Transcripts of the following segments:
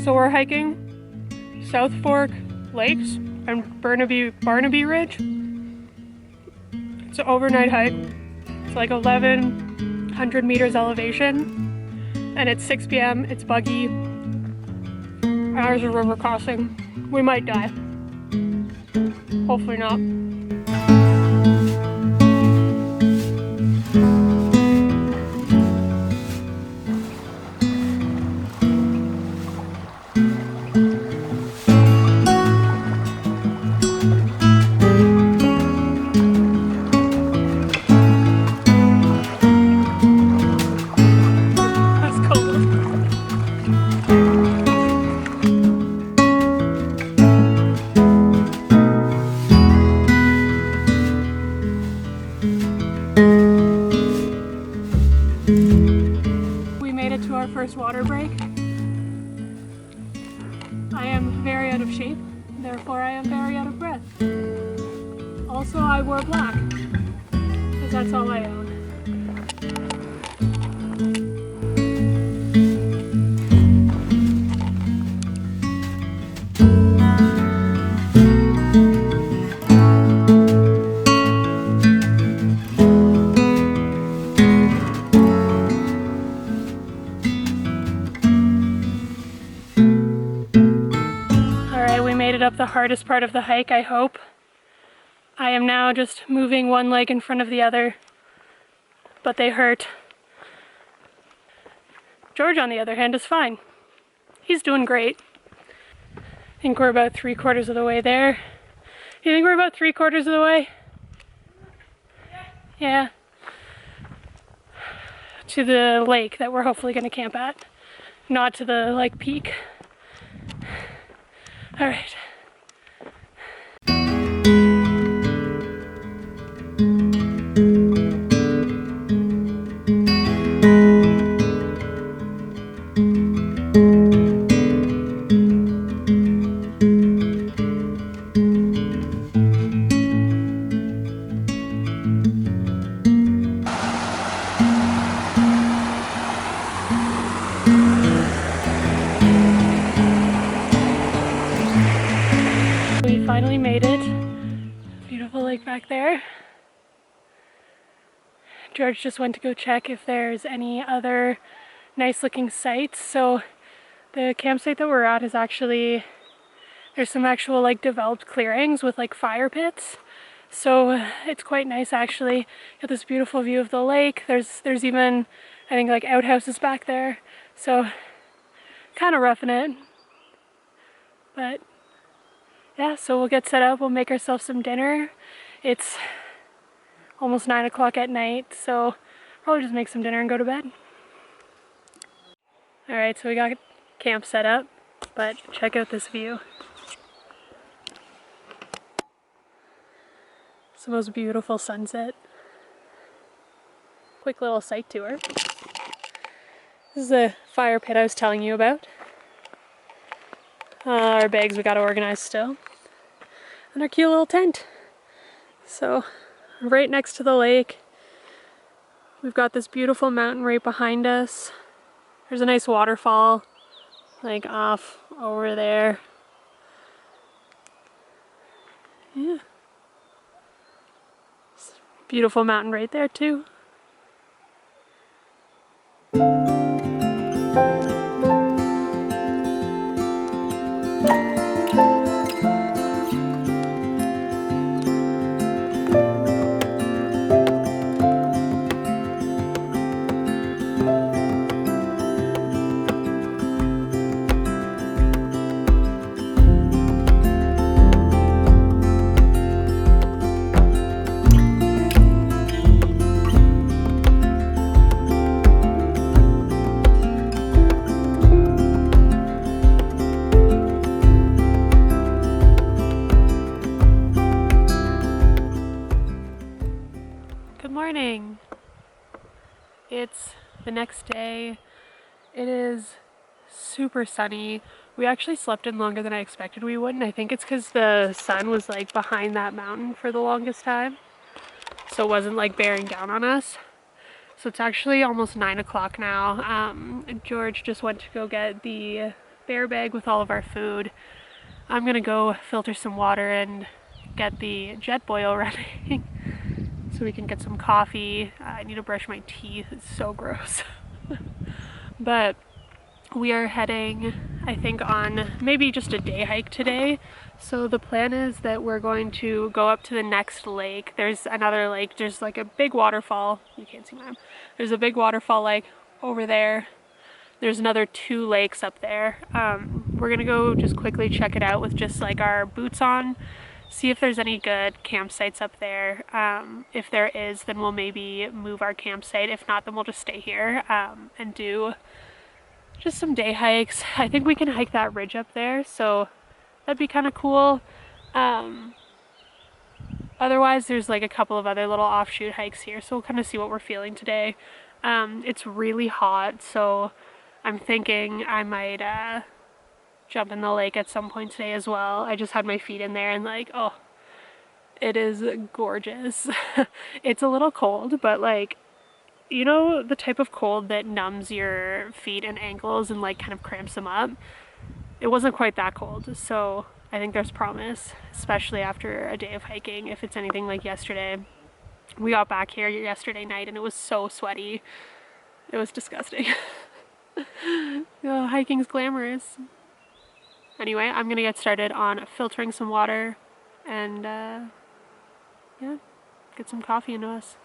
So we're hiking Southfork Lakes and Barnaby Ridge. It's an overnight hike. It's like 1,100 meters elevation, and it's 6 p.m. It's buggy. There's a river crossing. We might die. Hopefully not. Water break. I am very out of shape, therefore I am very out of breath. Also, I wore black, because that's all I own. Up the hardest part of the hike, I hope. I am now just moving one leg in front of the other, but they hurt. George, on the other hand, is fine. He's doing great. I think we're about 3/4 of the way there. You think we're about 3/4 of the way? Yeah. To the lake that we're hopefully going to camp at, not to the like peak. All right. We finally made it. Beautiful lake back there. George just went to go check if there's any other nice looking sites. So the campsite that we're at is actually, there's some actual like developed clearings with like fire pits. So it's quite nice actually. Got this beautiful view of the lake. There's even, I think, like outhouses back there. So kind of roughing it. But yeah, so we'll get set up, we'll make ourselves some dinner. It's almost 9 o'clock at night, so probably just make some dinner and go to bed. Alright, so we got camp set up, but check out this view. It's the most beautiful sunset. Quick little site tour. This is the fire pit I was telling you about. Our bags we gotta organize still. And our cute little tent. So, right next to the lake, we've got this beautiful mountain right behind us. There's a nice waterfall, like off over there. Yeah. Beautiful mountain right there too. Morning. It's the next day. It is super sunny. We actually slept in longer than I expected we would, and I think it's because the sun was like behind that mountain for the longest time, so it wasn't like bearing down on us. So it's actually almost 9 o'clock now. George just went to go get the bear bag with all of our food. I'm gonna go filter some water and get the jet boil ready so we can get some coffee. I need to brush my teeth, it's so gross. But we are heading, I think, on maybe just a day hike today. So the plan is that we're going to go up to the next lake. There's another lake, there's like a big waterfall. You can't see mine. There's a big waterfall like over there. There's another 2 lakes up there. We're gonna go just quickly check it out with just like our boots on, see if there's any good campsites up there. If there is, then we'll maybe move our campsite. If not, then we'll just stay here and do just some day hikes. I think we can hike that ridge up there, so that'd be kind of cool. Otherwise, there's like a couple of other little offshoot hikes here, so we'll kind of see what we're feeling today. It's really hot, so I'm thinking I might jump in the lake at some point today as well. I just had my feet in there and like, oh, it is gorgeous. It's a little cold, but like, you know, the type of cold that numbs your feet and ankles and like kind of cramps them up? It wasn't quite that cold, so I think there's promise, especially after a day of hiking. If it's anything like yesterday, we got back here yesterday night and it was so sweaty. It was disgusting. Oh, hiking's glamorous. Anyway, I'm gonna get started on filtering some water and yeah, get some coffee into us.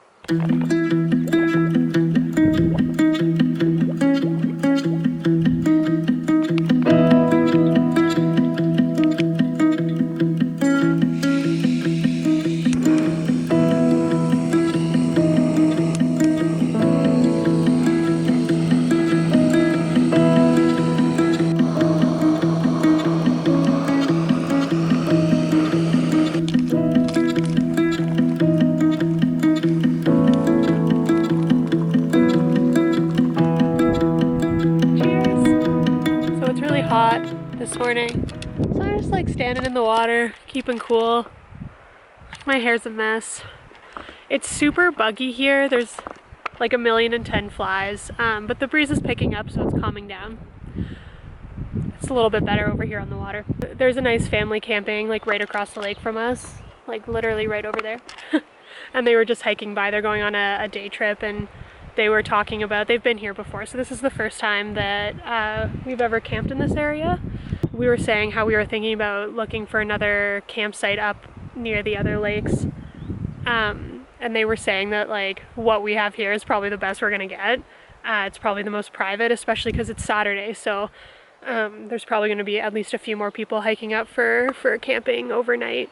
This morning, so I'm just like standing in the water, keeping cool. My hair's a mess. It's super buggy here. There's like 1,010,000 flies, but the breeze is picking up, so it's calming down. It's a little bit better over here on the water. There's a nice family camping like right across the lake from us, like literally right over there. And they were just hiking by. They're going on a day trip, and they were talking about, they've been here before, so this is the first time that we've ever camped in this area. We were saying how we were thinking about looking for another campsite up near the other lakes. And they were saying that like what we have here is probably the best we're gonna get. It's probably the most private, especially because it's Saturday, so there's probably gonna be at least a few more people hiking up for camping overnight.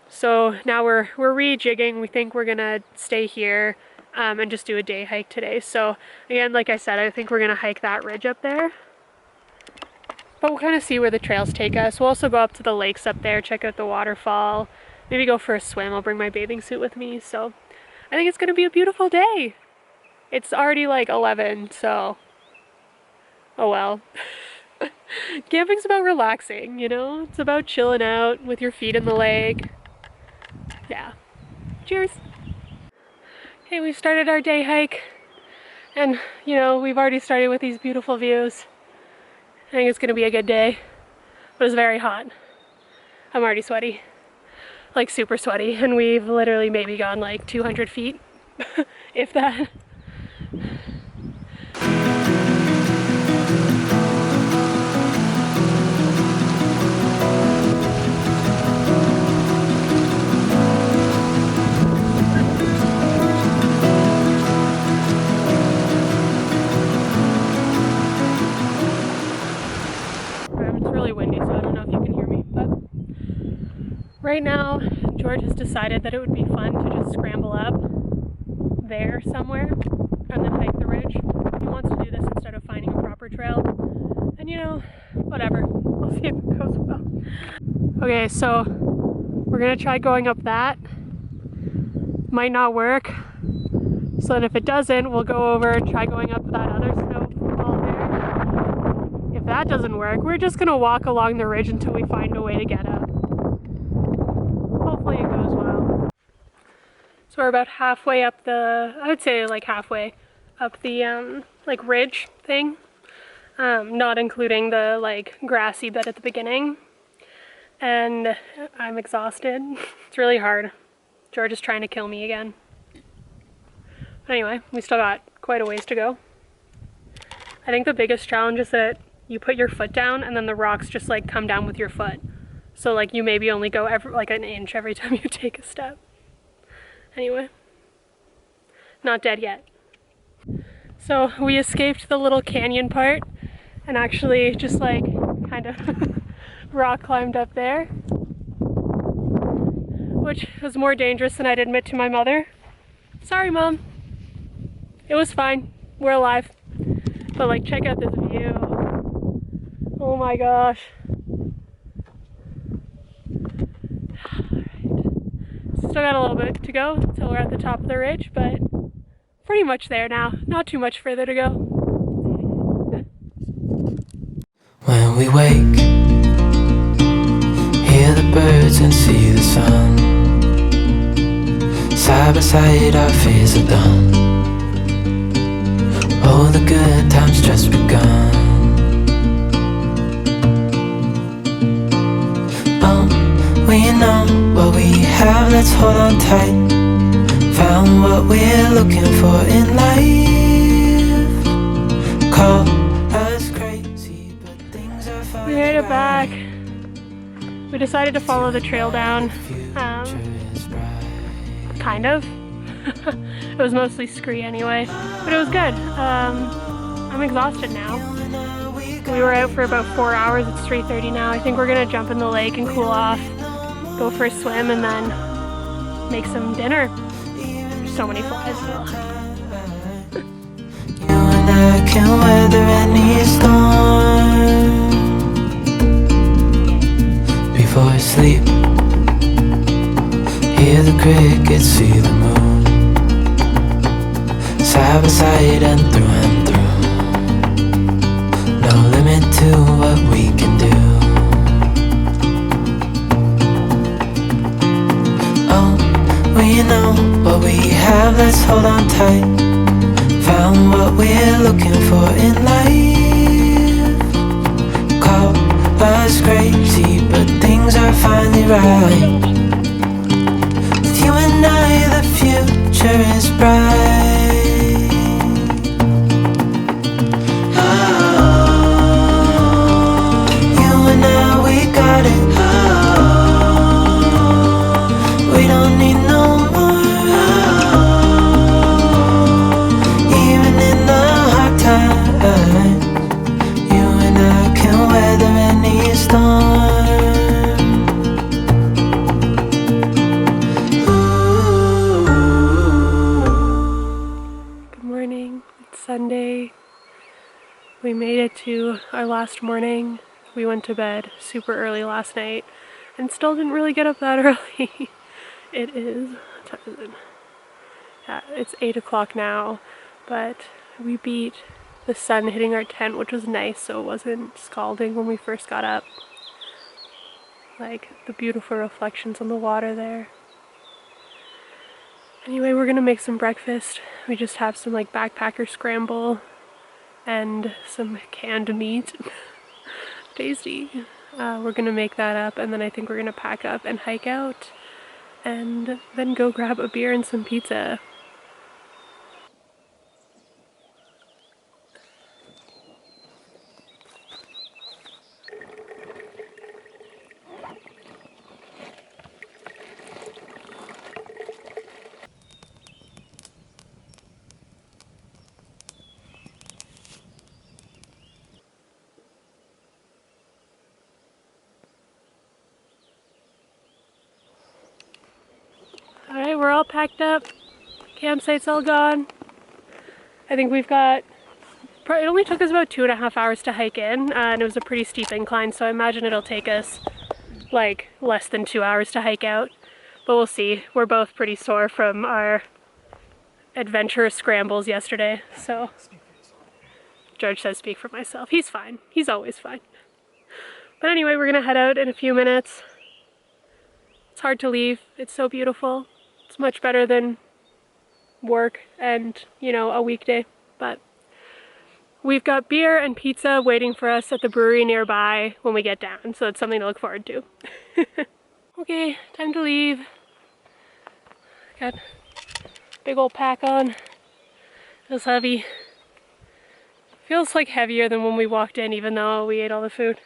So now we're rejigging. We think we're gonna stay here and just do a day hike today. So again, like I said, I think we're gonna hike that ridge up there. But we'll kind of see where the trails take us. We'll also go up to the lakes up there, check out the waterfall, maybe go for a swim. I'll bring my bathing suit with me. So I think it's going to be a beautiful day. It's already like 11, so oh well. Camping's about relaxing, you know? It's about chilling out with your feet in the lake. Yeah. Cheers. Okay, we've started our day hike. And, you know, we've already started with these beautiful views. I think it's gonna be a good day, but it's very hot. I'm already sweaty, like super sweaty, and we've literally maybe gone like 200 feet, if that. Right now, George has decided that it would be fun to just scramble up there somewhere and then hike the ridge. He wants to do this instead of finding a proper trail. And you know, whatever. We'll see if it goes well. Okay, so we're gonna try going up that. Might not work. So then if it doesn't, we'll go over and try going up that other snowfall there. If that doesn't work, we're just gonna walk along the ridge until we find a way to get up. Hopefully it goes well. So we're about halfway up the, I would say like halfway up the like ridge thing. not including the like grassy bit at the beginning. And I'm exhausted. It's really hard. George is trying to kill me again. But anyway, we still got quite a ways to go. I think the biggest challenge is that you put your foot down and then the rocks just like come down with your foot. So like you maybe only go like an inch every time you take a step. Anyway, not dead yet. So we escaped the little canyon part and actually just like kind of rock climbed up there, which was more dangerous than I'd admit to my mother. Sorry, Mom. It was fine. We're alive. But like, check out this view. Oh my gosh. Still got a little bit to go until we're at the top of the ridge, but pretty much there now. Not too much further to go. When we wake, hear the birds and see the sun. Side by side our fears are done. Oh, the good times just begun. We know what we have, let's hold on tight. Found what we're looking for in life. Call us crazy, but things are fine. We made it back. We decided to follow the trail down. Kind of. It was mostly scree anyway, but it was good. I'm exhausted now. We were out for about 4 hours. It's 3:30 now. I think we're gonna jump in the lake and cool off, go for a swim, and then make some dinner. There's so many flies. You and I can weather any storm. Before I sleep, hear the crickets, see the moon. Side by side and through. No limit to what we can do. Oh, we know what we have, let's hold on tight. Found what we're looking for in life. Call us crazy, but things are finally right. With you and I, the future is bright. We don't need no more. Even in the hard times, you and I can weather any storm. Good morning. It's Sunday. We made it to our last morning. We went to bed super early last night and still didn't really get up that early. It is, what time is it? Yeah, it's 8 o'clock now, but we beat the sun hitting our tent, which was nice, so it wasn't scalding when we first got up. Like the beautiful reflections on the water there. Anyway, we're gonna make some breakfast. We just have some like backpacker scramble and some canned meat. Tasty. We're gonna make that up, and then I think we're gonna pack up and hike out and then go grab a beer and some pizza. Alright, we're all packed up. Campsite's all gone. I think we've got, it only took us about 2.5 hours to hike in, and it was a pretty steep incline, so I imagine it'll take us like less than 2 hours to hike out. But we'll see. We're both pretty sore from our adventurous scrambles yesterday, so George says speak for myself. He's fine. He's always fine. But anyway, we're gonna head out in a few minutes. It's hard to leave. It's so beautiful. It's much better than work and, you know, a weekday. But we've got beer and pizza waiting for us at the brewery nearby when we get down, so it's something to look forward to. Okay, time to leave. Got a big old pack on. Feels heavy. Feels like heavier than when we walked in, even though we ate all the food.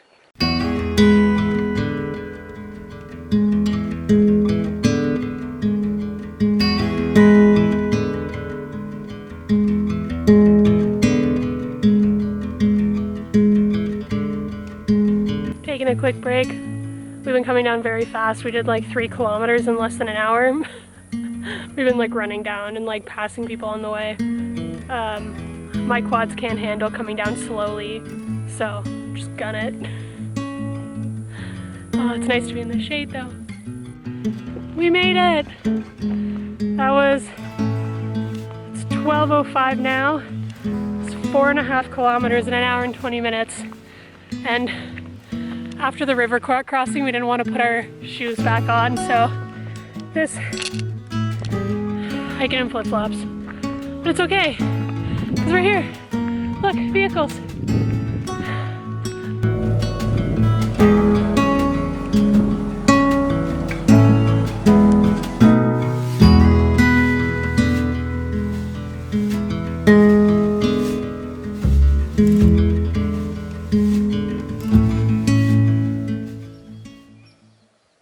Taking a quick break. We've been coming down very fast. We did like 3 kilometers in less than an hour. We've been like running down and like passing people on the way. My quads can't handle coming down slowly, so just gun it. Oh, it's nice to be in the shade though. We made it! That was, it's 12:05 now. It's 4.5 kilometers in an hour and 20 minutes. And after the river crossing, we didn't want to put our shoes back on, so this, hiking in flip-flops. But it's okay, because we're here. Look, vehicles.